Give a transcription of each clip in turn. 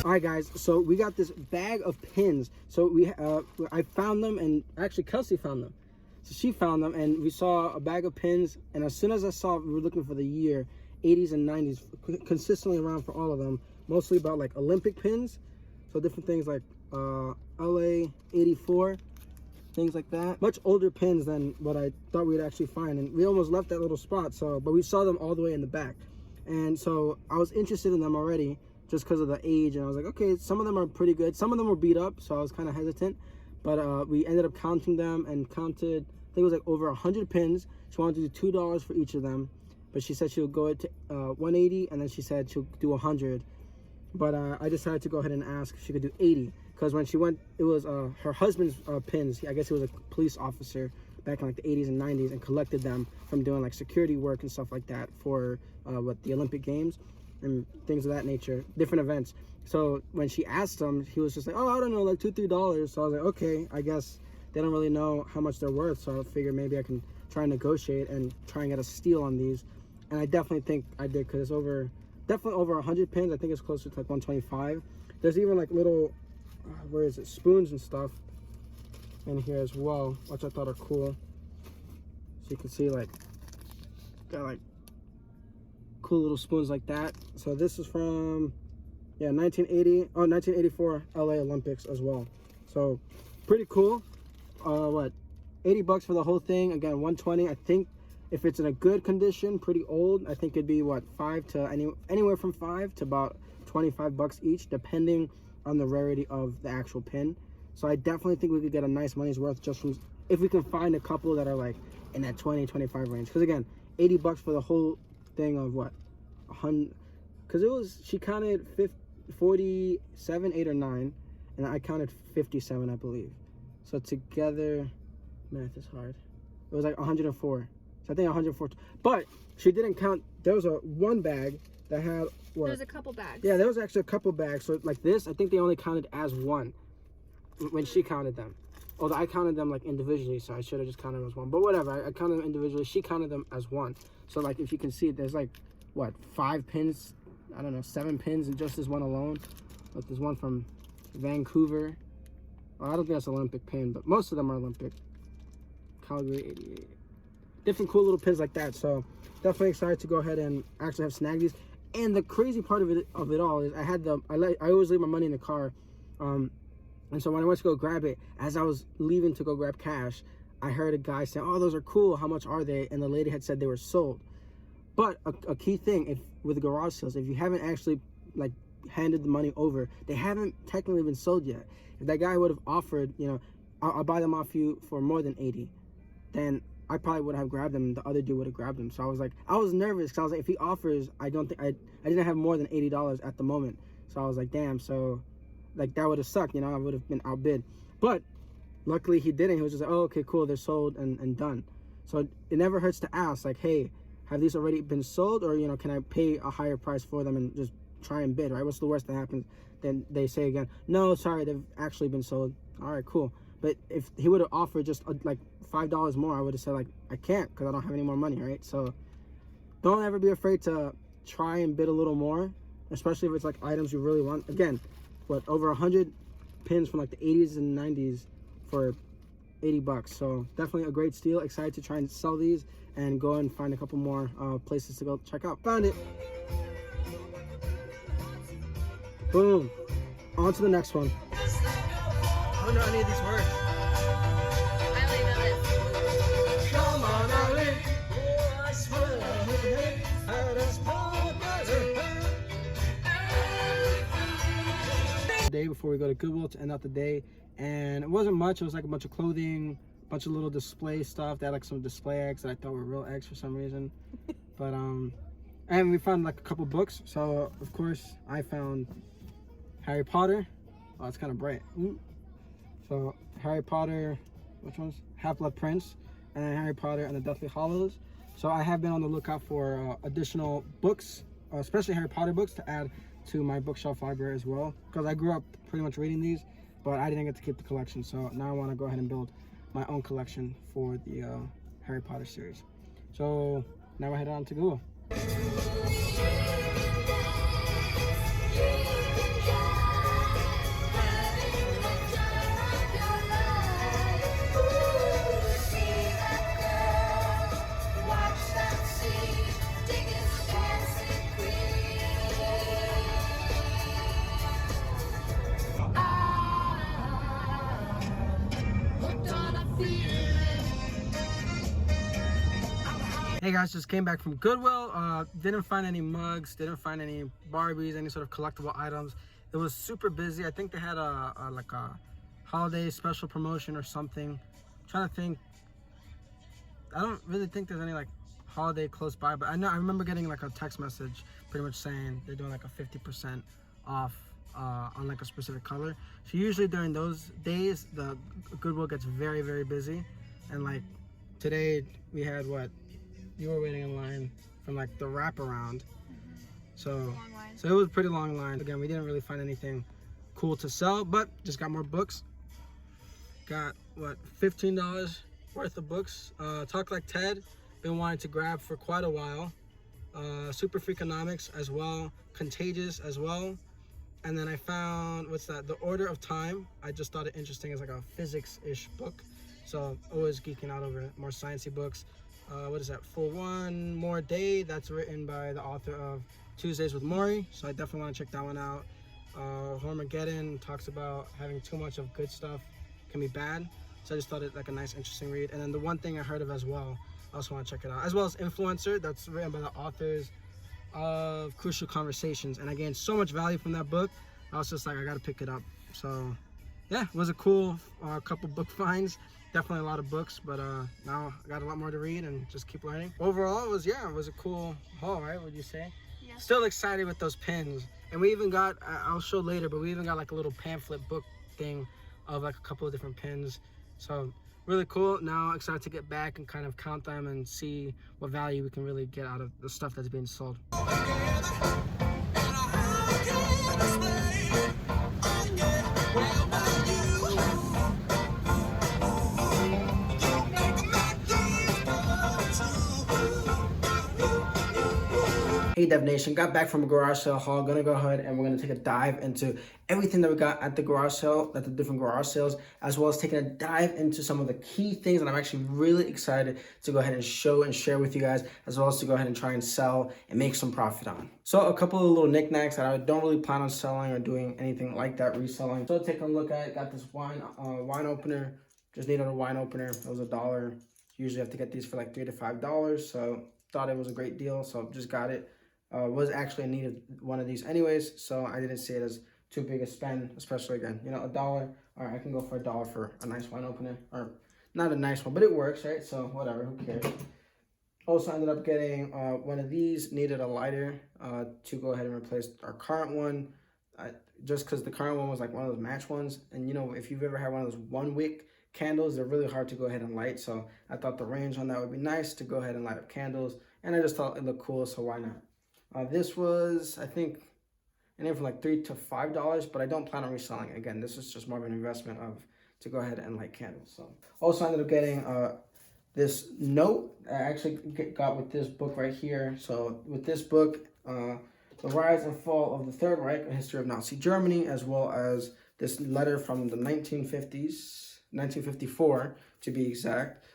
All right, guys. So we got this bag of pins. So I found them, and actually Kelsey found them. So she found them, and we saw a bag of pins. And as soon as I saw, we were looking for the year 80s and 90s, consistently around for all of them. Mostly about like Olympic pins, so different things like LA 84, things like that. Much older pins than what I thought we'd actually find, and we almost left that little spot. So, but we saw them all the way in the back, and so I was interested in them already just because of the age. And I was like, okay, some of them are pretty good. Some of them were beat up, so I was kind of hesitant. But we ended up counting them and counted. I think it was like over 100 pins. She wanted to do $2 for each of them, but she said she would go to 180, and then she said she'll do 100. But I decided to go ahead and ask if she could do 80, because when she went, it was her husband's pins. I guess he was a police officer back in like the 80s and 90s, and collected them from doing like security work and stuff like that for the Olympic Games and things of that nature, different events. So when she asked him, he was just like, oh, I don't know, like $2-3. So I was like, okay, I guess they don't really know how much they're worth. So I figured maybe I can try and negotiate and try and get a steal on these. And I definitely think I did, because it's definitely over 100 pins. I think it's closer to like 125. There's even like little where is it, spoons and stuff in here as well, which I thought are cool. So you can see like got like cool little spoons like that. So this is from 1984 LA Olympics as well. So pretty cool. What, $80 for the whole thing. Again, 120. I think if it's in a good condition, pretty old, I think it'd be what, anywhere from $5 to about $25 each, depending on the rarity of the actual pin. So I definitely think we could get a nice money's worth just from, if we can find a couple that are like in that 20-25 range. Because again, $80 for the whole thing of what, 100, because it was, she counted 47, 8 or 9, and I counted 57, I believe. So together, math is hard, it was like 104. So I think 104, but she didn't count. There was one bag that had what? There was a couple bags. Yeah, there was actually a couple bags. So like this, I think they only counted as one when she counted them. Although I counted them like individually, so I should have just counted them as one. But whatever, I counted them individually. She counted them as one. So like if you can see, there's like what, 5 pins? I don't know, 7 pins in just this one alone. Like there's one from Vancouver. Well, I don't think that's an Olympic pin, but most of them are Olympic. Calgary 88. Different cool little pins like that. So definitely excited to go ahead and actually have snagged these. And the crazy part of it all is I always leave my money in the car, and so when I went to go grab it, as I was leaving to go grab cash, I heard a guy saying, oh, those are cool, how much are they? And the lady had said they were sold. But a key thing, with the garage sales, if you haven't actually like handed the money over, they haven't technically been sold yet. If that guy would have offered, you know, I'll buy them off you for more than 80, then I probably would have grabbed them, and the other dude would have grabbed them. So I was nervous, because I was like, if he offers, I didn't have more than $80 at the moment. So I was like, damn, so like that would have sucked, you know, I would have been outbid. But luckily he didn't. He was just like, oh, okay, cool, they're sold and done. So it never hurts to ask, like, hey, have these already been sold, or, you know, can I pay a higher price for them and just try and bid, right? What's the worst that happens? Then they say again, no, sorry, they've actually been sold. All right, cool. But if he would have offered just like $5 more, I would have said like, I can't, because I don't have any more money, right? So don't ever be afraid to try and bid a little more, especially if it's like items you really want. Again, what, over 100 pins from like the 80s and 90s for $80. So definitely a great steal. Excited to try and sell these and go and find a couple more places to go check out. Found it. Boom. On to the next one. I don't know any of these words. I only know this. Come on, Ali. Oh, I swear. Day before we go to Goodwill to end out the day, and it wasn't much. It was like a bunch of clothing, a bunch of little display stuff. They had like some display eggs that I thought were real eggs for some reason. But and we found like a couple books. So of course I found Harry Potter. Oh, it's kind of bright. So Harry Potter, which ones? Half-Blood Prince, and then Harry Potter and the Deathly Hallows. So I have been on the lookout for additional books, especially Harry Potter books, to add to my bookshelf library as well, because I grew up pretty much reading these, but I didn't get to keep the collection. So now I want to go ahead and build my own collection for the Harry Potter series. So now we're headed on to Google. Hey guys, just came back from Goodwill. Didn't find any mugs, didn't find any Barbies, any sort of collectible items. It was super busy. I think they had a like a holiday special promotion or something. I'm trying to think. I don't really think there's any like holiday close by, but I remember getting like a text message pretty much saying they're doing like a 50% off on like a specific color. So usually during those days, the Goodwill gets very, very busy. And like today we had what? You were waiting in line from like the wraparound. So it was a pretty long line. Again, we didn't really find anything cool to sell, but just got more books. Got what, $15 worth of books. Talk Like Ted, been wanting to grab for quite a while. Super Freakonomics as well. Contagious as well. And then I found, what's that? The Order of Time. I just thought it interesting as like a physics-ish book. So always geeking out over more sciencey books. What is that? For One More Day. That's written by the author of Tuesdays with Morrie. So I definitely want to check that one out. Hormageddon talks about having too much of good stuff can be bad. So I just thought it like a nice, interesting read. And then the one thing I heard of as well, I also want to check it out. As well as Influencer. That's written by the authors of Crucial Conversations. And I gained so much value from that book. I was just like, I got to pick it up. So yeah, it was a cool couple book finds. Definitely a lot of books, but now I got a lot more to read and just keep learning. Overall, it was a cool haul, right? Would you say? Yeah. Still excited with those pins. And we even got, I'll show later, but we even got like a little pamphlet book thing of like a couple of different pins. So really cool. Now excited to get back and kind of count them and see what value we can really get out of the stuff that's being sold. Hey Dev Nation, got back from a garage sale haul. Gonna go ahead and we're gonna take a dive into everything that we got at the garage sale, at the different garage sales, as well as taking a dive into some of the key things that I'm actually really excited to go ahead and show and share with you guys, as well as to go ahead and try and sell and make some profit on. So a couple of little knickknacks that I don't really plan on selling or doing anything like that, reselling. So take a look at it. Got this wine opener. Just needed a wine opener. It was $1. Usually have to get these for like $3 to $5. So thought it was a great deal. So just got it. Was actually in need of one of these anyways, so I didn't see it as too big a spend, especially again, you know, $1. All right, I can go for $1 for a nice wine opener, or not a nice one, but it works, right? So whatever, who cares? Also ended up getting one of these. Needed a lighter to go ahead and replace our current one, just because the current one was like one of those match ones, and you know, if you've ever had one of those one wick candles, they're really hard to go ahead and light. So I thought the range on that would be nice to go ahead and light up candles, and I just thought it looked cool, so why not? This was, I think, anywhere from like $3 to $5, but I don't plan on reselling it. Again, this is just more of an investment of to go ahead and light candles. So also ended up getting this note I actually got with this book right here. So with this book, The Rise and Fall of the Third Reich, A History of Nazi Germany, as well as this letter from the 1950s, 1954 to be exact,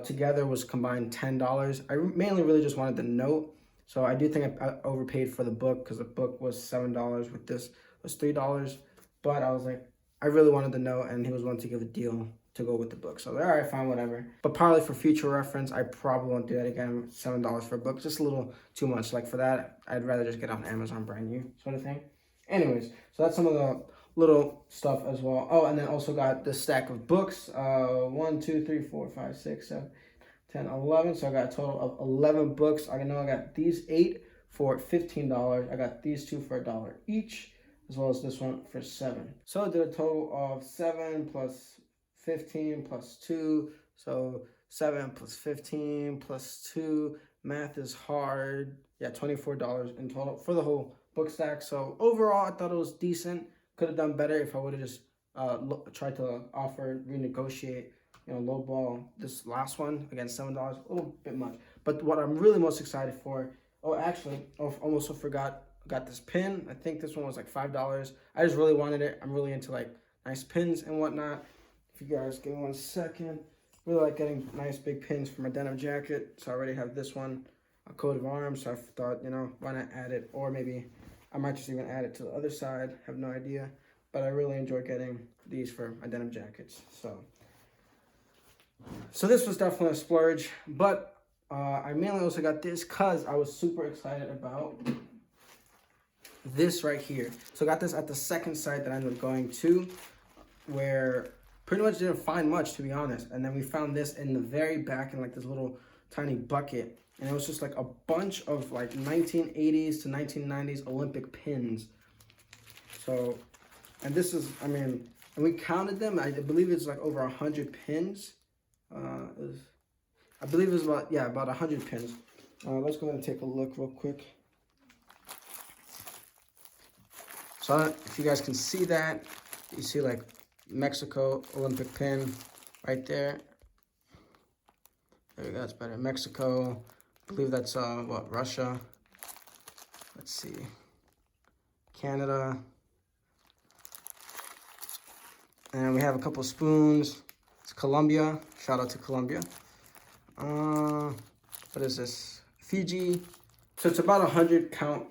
together was combined $10. I mainly really just wanted the note. So I do think I overpaid for the book because the book was $7. With this was $3. But I was like, I really wanted the note, and he was willing to give a deal to go with the book. So all right, fine, whatever. But probably for future reference, I probably won't do that again. $7 for a book, just a little too much. Like for that, I'd rather just get on Amazon brand new sort of thing. Anyways, so that's some of the little stuff as well. Oh, and then also got this stack of books. 1, 2, 3, 4, 5, 6, 7. 10, 11, so I got a total of 11 books. I know I got these 8 for $15. I got these 2 for $1 each, as well as this one for $7. So I did a total of 7 plus 15 plus 2. So 7 plus 15 plus 2. Math is hard. Yeah, $24 in total for the whole book stack. So overall, I thought it was decent. Could have done better if I would have just tried to offer, renegotiate, you know, lowball this last one. Again, $7, a little bit much. But what I'm really most excited for, oh, actually, I almost forgot, got this pin. I think this one was like $5. I just really wanted it. I'm really into like nice pins and whatnot. If you guys give me 1 second. Really like getting nice big pins for my denim jacket. So I already have this one, a coat of arms. So I thought, you know, why not add it? Or maybe I might just even add it to the other side. Have no idea. But I really enjoy getting these for my denim jackets. So this was definitely a splurge, but I mainly also got this because I was super excited about this right here. So I got this at the second site that I ended up going to, where pretty much didn't find much, to be honest. And then we found this in the very back in like this little tiny bucket. And it was just like a bunch of like 1980s to 1990s Olympic pins. So, and this is, I mean, and we counted them. I believe it's like over 100 pins. I believe it was about, yeah, about 100 pins. Let's go ahead and take a look real quick. So if you guys can see that, you see like Mexico Olympic pin right there. There we go, that's better. Mexico, I believe that's what, Russia. Let's see. Canada. And we have a couple spoons. It's Colombia. Shout out to Colombia. What is this? Fiji. So it's about 100 count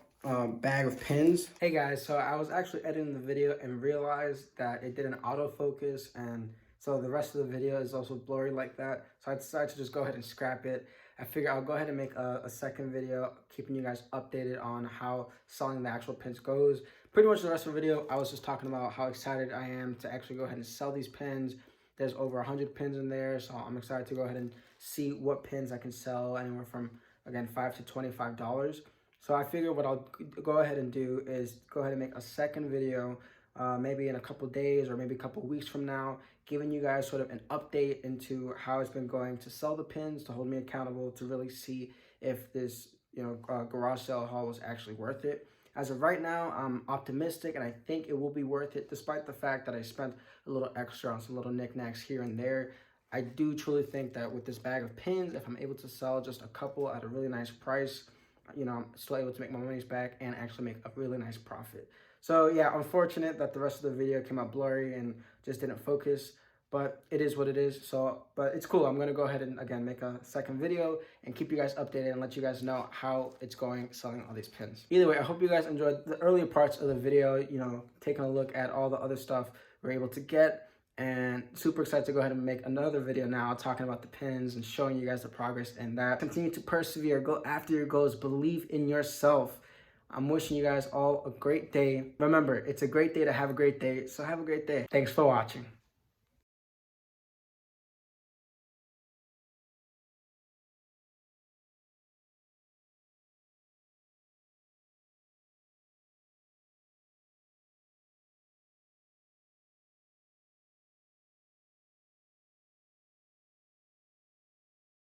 bag of pins. Hey guys, so I was actually editing the video and realized that it didn't autofocus, and so the rest of the video is also blurry like that. So I decided to just go ahead and scrap it. I figure I'll go ahead and make a second video keeping you guys updated on how selling the actual pins goes. Pretty much the rest of the video, I was just talking about how excited I am to actually go ahead and sell these pins. There's over 100 pins in there, so I'm excited to go ahead and see what pins I can sell, anywhere from, again, $5 to $25. So I figure what I'll go ahead and do is go ahead and make a second video, maybe in a couple days or maybe a couple weeks from now, giving you guys sort of an update into how it's been going to sell the pins, to hold me accountable, to really see if this, garage sale haul was actually worth it. As of right now, I'm optimistic, and I think it will be worth it, despite the fact that I spent a little extra on some little knickknacks here and there. I do truly think that with this bag of pins, if I'm able to sell just a couple at a really nice price, I'm still able to make my money's back and actually make a really nice profit. So yeah, unfortunate that the rest of the video came out blurry and just didn't focus, but it is what it is. So, but it's cool. I'm going to go ahead and, again, make a second video and keep you guys updated and let you guys know how it's going selling all these pins. Either way, I hope you guys enjoyed the earlier parts of the video, taking a look at all the other stuff we're able to get. And super excited to go ahead and make another video now talking about the pins and showing you guys the progress in that. Continue to persevere, go after your goals, believe in yourself. I'm wishing you guys all a great day. Remember, it's a great day to have a great day, so have a great day. Thanks for watching.